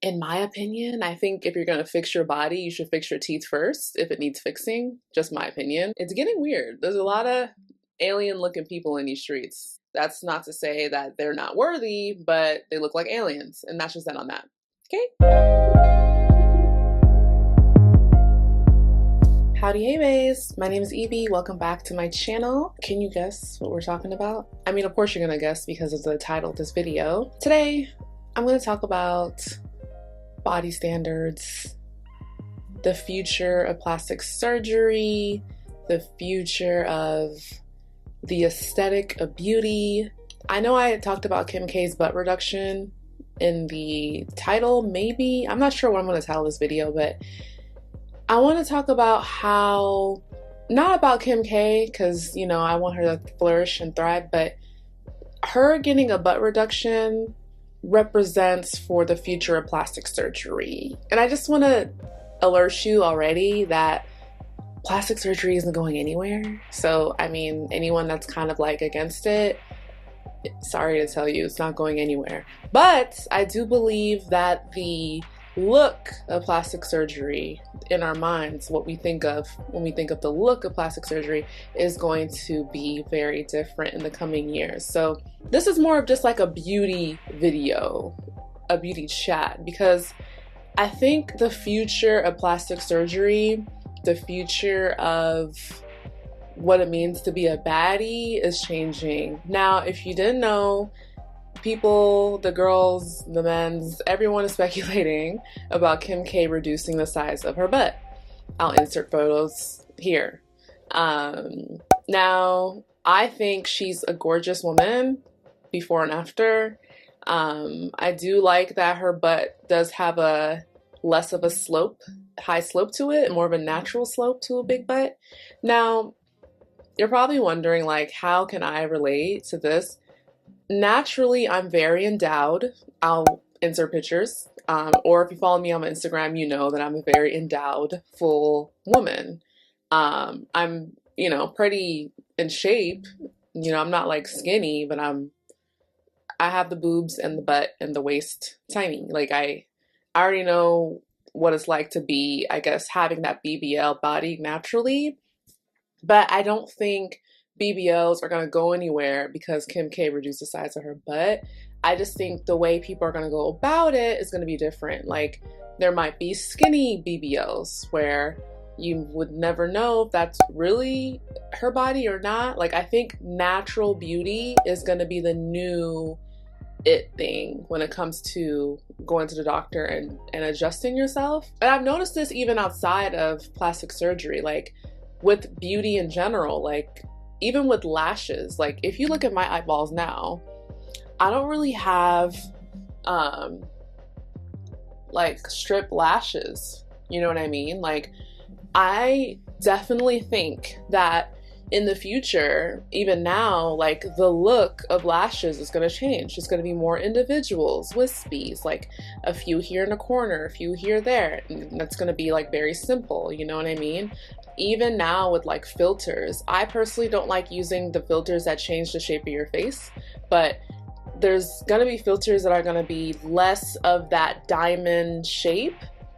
in my opinion, I think if you're gonna fix your body, you should fix your teeth first if it needs fixing. Just my opinion. It's getting weird. There's a lot of alien looking people in these streets. That's not to say that they're not worthy, but they look like aliens, and that's just that on that. Okay? Howdy, hey bays. My name is Evie. Welcome back to my channel. Can you guess what we're talking about? I mean, of course you're gonna guess because of the title of this video. Today, I'm gonna talk about body standards, the future of plastic surgery, the future of the aesthetic of beauty. I know I had talked about Kim K's butt reduction in the title, maybe. I'm not sure what I'm gonna title this video, but I want to talk about how, not about Kim K, because, you know, I want her to flourish and thrive, but her getting a butt reduction represents for the future of plastic surgery. And I just want to alert you already that plastic surgery isn't going anywhere. So, I mean, anyone that's kind of like against it, sorry to tell you, it's not going anywhere. But I do believe that the look of plastic surgery in our minds, what we think of when we think of the look of plastic surgery, is going to be very different in the coming years. So this is more of just like a beauty video, a beauty chat, because I think the future of plastic surgery, the future of what it means to be a baddie is changing. Now, if you didn't know, people, the girls, the men's, everyone is speculating about Kim K reducing the size of her butt. I'll insert photos here. Now, I think she's a gorgeous woman before and after. I do like that her butt does have a less of a slope, high slope to it, more of a natural slope to a big butt. Now, you're probably wondering, like, how can I relate to this? Naturally, I'm very endowed. I'll insert pictures. Or if you follow me on my Instagram, you know that I'm a very endowed, full woman. I'm, you know, pretty in shape. You know, I'm not like skinny, but I have the boobs and the butt and the waist tiny. Like I already know what it's like to be, I guess, having that BBL body naturally. But I don't think BBLs are going to go anywhere because Kim K reduced the size of her butt. I just think the way people are going to go about it is going to be different. Like, there might be skinny BBLs where you would never know if that's really her body or not. Like, I think natural beauty is going to be the new it thing when it comes to going to the doctor and adjusting yourself. And I've noticed this even outside of plastic surgery, like with beauty in general, like even with lashes. Like if you look at my eyeballs now, I don't really have like strip lashes, you know what I mean? Like I definitely think that in the future, even now, like the look of lashes is going to change. It's going to be more individuals, wispies, like a few here in a corner, a few here there. And that's going to be like very simple, you know what I mean? Even now with like filters, I personally don't like using the filters that change the shape of your face, but there's going to be filters that are going to be less of that diamond shape,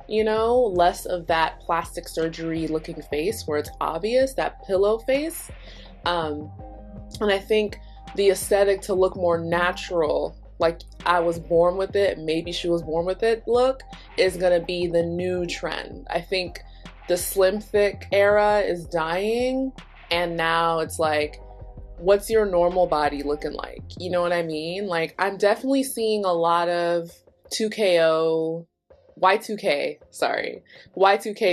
you know, less of that plastic surgery looking face where it's obvious, that pillow face. And I think the aesthetic to look more natural, like I was born with it, maybe she was born with it look, is gonna be the new trend. I think the slim thick era is dying, and now it's like, what's your normal body looking like? You know what I mean? Like I'm definitely seeing a lot of Y2K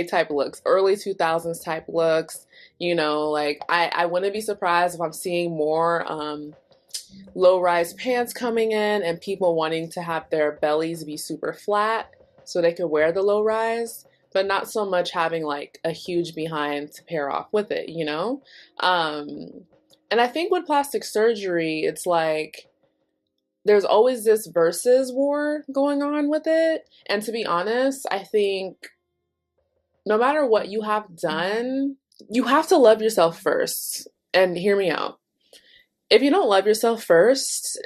type looks, early 2000s type looks, you know, like I wouldn't be surprised if I'm seeing more low-rise pants coming in and people wanting to have their bellies be super flat so they could wear the low-rise, but not so much having like a huge behind to pair off with it, you know? And I think with plastic surgery, it's like there's always this versus war going on with it. And to be honest, I think no matter what you have done, you have to love yourself first. And hear me out. If you don't love yourself first,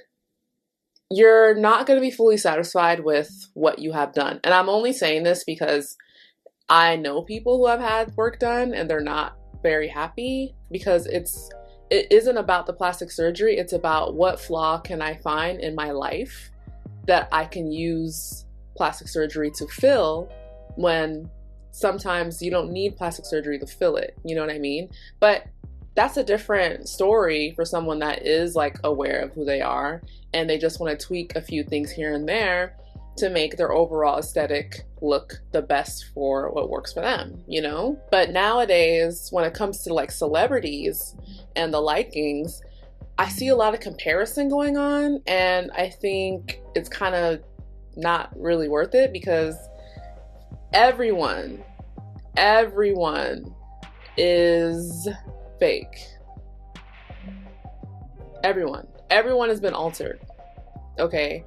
you're not going to be fully satisfied with what you have done. And I'm only saying this because I know people who have had work done and they're not very happy, because it isn't about the plastic surgery. It's about what flaw can I find in my life that I can use plastic surgery to fill, when sometimes you don't need plastic surgery to fill it. You know what I mean? But that's a different story for someone that is like aware of who they are and they just want to tweak a few things here and there to make their overall aesthetic look the best for what works for them, you know? But nowadays, when it comes to like celebrities and the likings, I see a lot of comparison going on, and I think it's kind of not really worth it, because everyone is fake. Everyone has been altered, okay?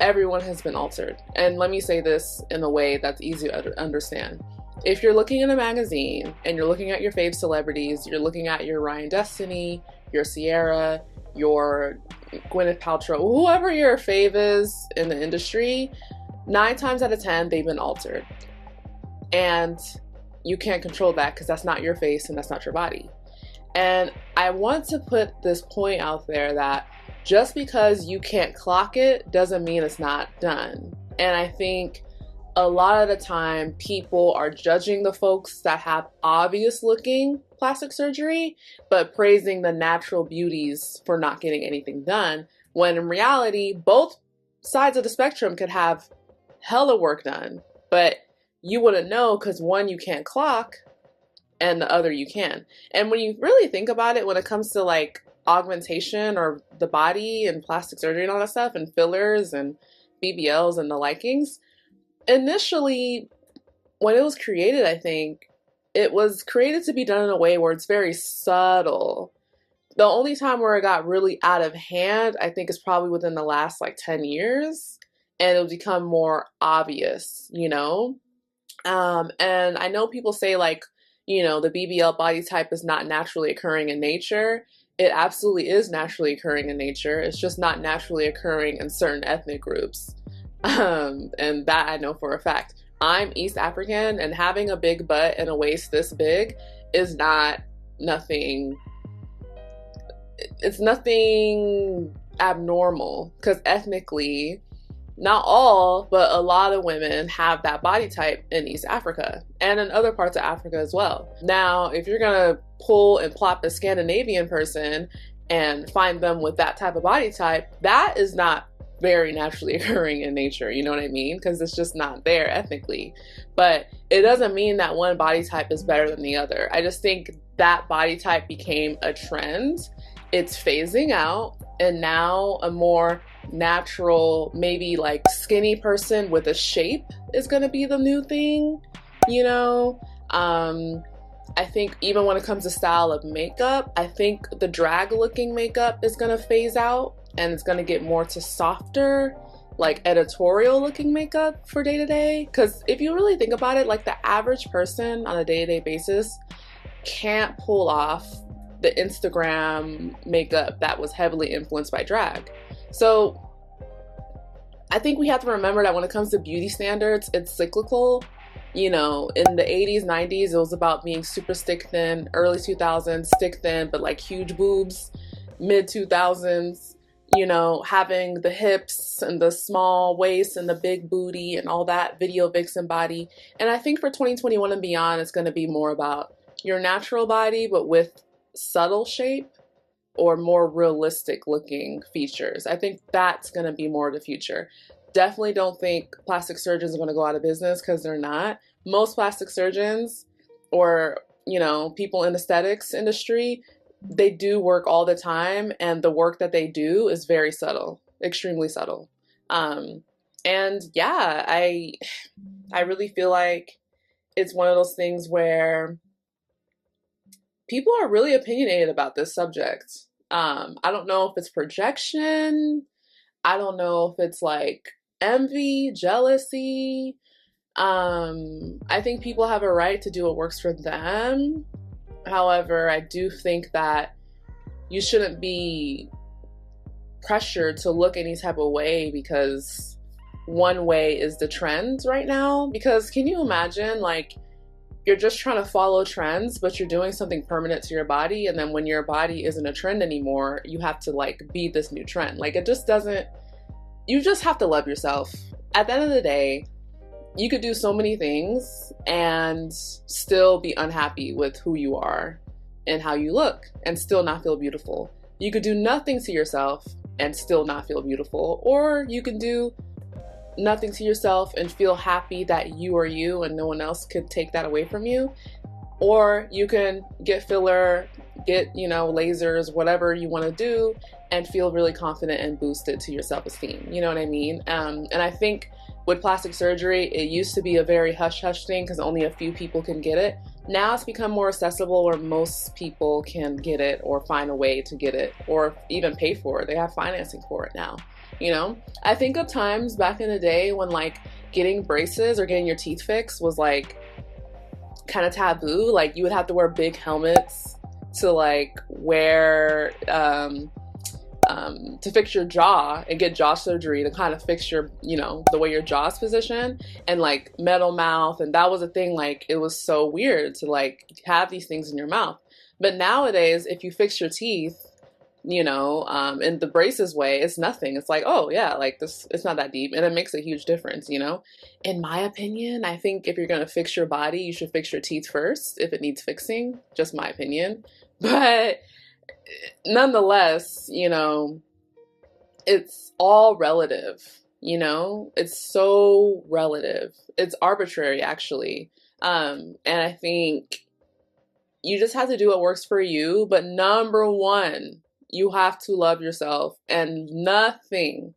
Everyone has been altered. And let me say this in a way that's easy to understand. If you're looking in a magazine and you're looking at your fave celebrities, you're looking at your Ryan Destiny, your Sierra, your Gwyneth Paltrow, whoever your fave is in the industry, 9 times out of 10, they've been altered. And you can't control that, because that's not your face and that's not your body. And I want to put this point out there that just because you can't clock it doesn't mean it's not done. And I think a lot of the time people are judging the folks that have obvious looking plastic surgery, but praising the natural beauties for not getting anything done, when in reality, both sides of the spectrum could have hella work done, but you wouldn't know, because one you can't clock and the other you can. And when you really think about it, when it comes to like augmentation or the body and plastic surgery and all that stuff and fillers and BBLs and the likings, initially when it was created, I think it was created to be done in a way where it's very subtle. The only time where it got really out of hand, I think, is probably within the last like 10 years, and it'll become more obvious, you know? And I know people say like, you know, the BBL body type is not naturally occurring in nature. It absolutely is naturally occurring in nature. It's just not naturally occurring in certain ethnic groups. And that I know for a fact. I'm East African, and having a big butt and a waist this big is nothing. It's nothing abnormal, because ethnically, not all, but a lot of women have that body type in East Africa and in other parts of Africa as well. Now, if you're gonna pull and plop a Scandinavian person and find them with that type of body type, that is not very naturally occurring in nature, you know what I mean? Because it's just not there ethnically. But it doesn't mean that one body type is better than the other. I just think that body type became a trend. It's phasing out, and now a more natural, maybe like skinny person with a shape is going to be the new thing, you know? I think even when it comes to style of makeup, I think the drag looking makeup is going to phase out, and it's going to get more to softer, like editorial looking makeup for day to day. Because if you really think about it, like the average person on a day-to-day basis can't pull off the Instagram makeup that was heavily influenced by drag. So I think we have to remember that when it comes to beauty standards, it's cyclical. You know, in the 80s, 90s, it was about being super stick thin. Early 2000s, stick thin, but like huge boobs. Mid 2000s, you know, having the hips and the small waist and the big booty and all that video vixen body. And I think for 2021 and beyond, it's going to be more about your natural body, but with subtle shape or more realistic looking features. I think that's going to be more of the future. Definitely don't think plastic surgeons are going to go out of business, because they're not. Most plastic surgeons, or, you know, people in the aesthetics industry, they do work all the time, and the work that they do is very subtle, extremely subtle. And yeah, I really feel like it's one of those things where people are really opinionated about this subject. I don't know if it's projection. I don't know if it's like envy, jealousy. I think people have a right to do what works for them. However, I do think that you shouldn't be pressured to look any type of way because one way is the trend right now. Because can you imagine, like, you're just trying to follow trends, but you're doing something permanent to your body, and then when your body isn't a trend anymore, you have to like be this new trend. Like, it just doesn't, you just have to love yourself. At the end of the day, you could do so many things and still be unhappy with who you are and how you look and still not feel beautiful. You could do nothing to yourself and still not feel beautiful, or you can do nothing to yourself and feel happy that you are you and no one else could take that away from you. Or you can get filler, get, you know, lasers, whatever you want to do, and feel really confident and boosted to your self-esteem. You know what I mean? And I think with plastic surgery, it used to be a very hush-hush thing because only a few people can get it. Now it's become more accessible where most people can get it or find a way to get it or even pay for it. They have financing for it now. You know, I think of times back in the day when like getting braces or getting your teeth fixed was like kind of taboo. Like, you would have to wear big helmets to like wear to fix your jaw and get jaw surgery to kind of fix your, you know, the way your jaw's positioned, and like metal mouth. And that was a thing. Like, it was so weird to like have these things in your mouth. But nowadays, if you fix your teeth, you know, in the braces way, it's nothing. It's like, oh yeah, like this, it's not that deep, and it makes a huge difference, you know. In my opinion, I think if you're gonna fix your body, you should fix your teeth first if it needs fixing. Just my opinion. But nonetheless, you know, it's all relative, you know. It's so relative. It's arbitrary, actually. And I think you just have to do what works for you. But number one, you have to love yourself, and nothing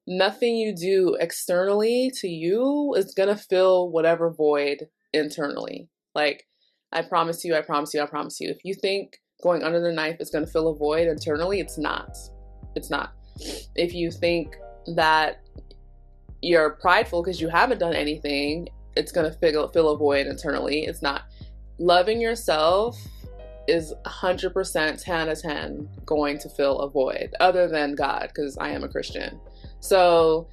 you do externally to you is gonna fill whatever void internally. Like, I promise you, I promise you, I promise you. If you think going under the knife is gonna fill a void internally, it's not. It's not. If you think that you're prideful because you haven't done anything, it's gonna fill a void internally, it's not. Loving yourself is 100% 10 out of 10 going to fill a void, other than God, because I am a Christian. So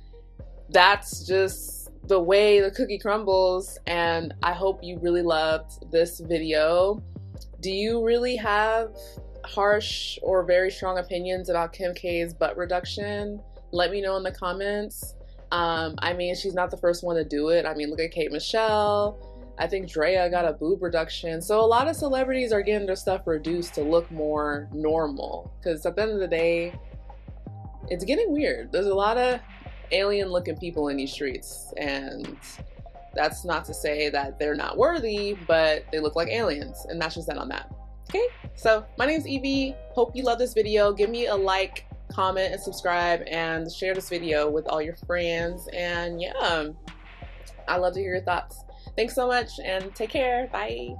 that's just the way the cookie crumbles, and I hope you really loved this video. Do you really have harsh or very strong opinions about Kim K's butt reduction? Let me know in the comments. I mean, she's not the first one to do it. I mean, look at Kate Michelle. I think Drea got a boob reduction. So a lot of celebrities are getting their stuff reduced to look more normal. Because at the end of the day, it's getting weird. There's a lot of alien looking people in these streets. And that's not to say that they're not worthy, but they look like aliens. And that's just that on that. Okay, so my name's Evie. Hope you love this video. Give me a like, comment, and subscribe, and share this video with all your friends. And yeah, I love to hear your thoughts. Thanks so much, and take care. Bye.